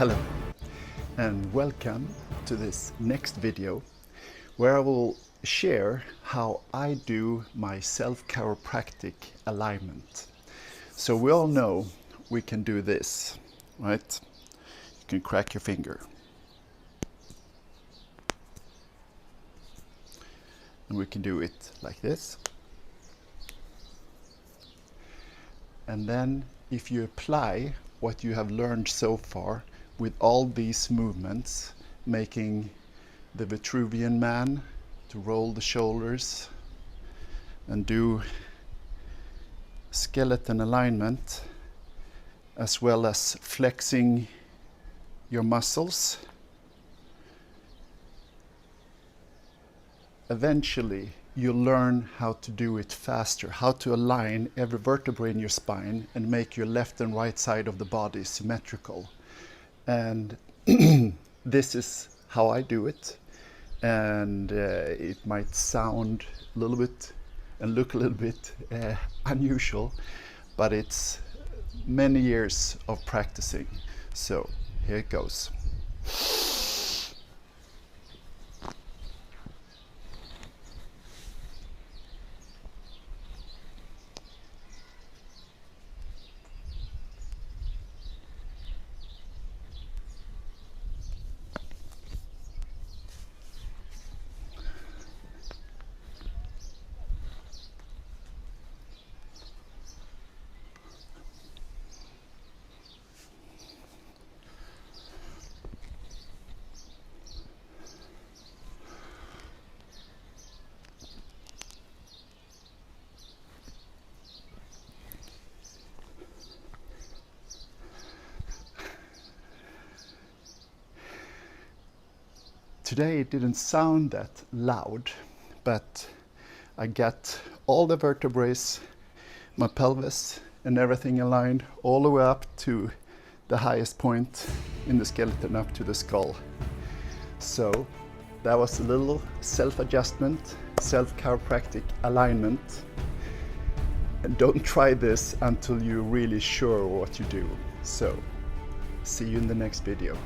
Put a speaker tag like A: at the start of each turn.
A: Hello and welcome to this next video where I will share how I do my self-chiropractic alignment. So we all know we can do this, right? You can crack your finger. And we can do it like this. And then if you apply what you have learned so far with all these movements, making the Vitruvian Man to roll the shoulders and do skeleton alignment, as well as flexing your muscles, eventually you'll learn how to do it faster, how to align every vertebrae in your spine and make your left and right side of the body symmetrical. And this is how I do it. And it might sound a little bit and look a little bit unusual, but it's many years of practicing. So here it goes. Today it didn't sound that loud, but I got all the vertebrae, my pelvis and everything aligned all the way up to the highest point in the skeleton, up to the skull. So that was a little self-adjustment, self-chiropractic alignment. And don't try this until you're really sure what you do. So see you in the next video.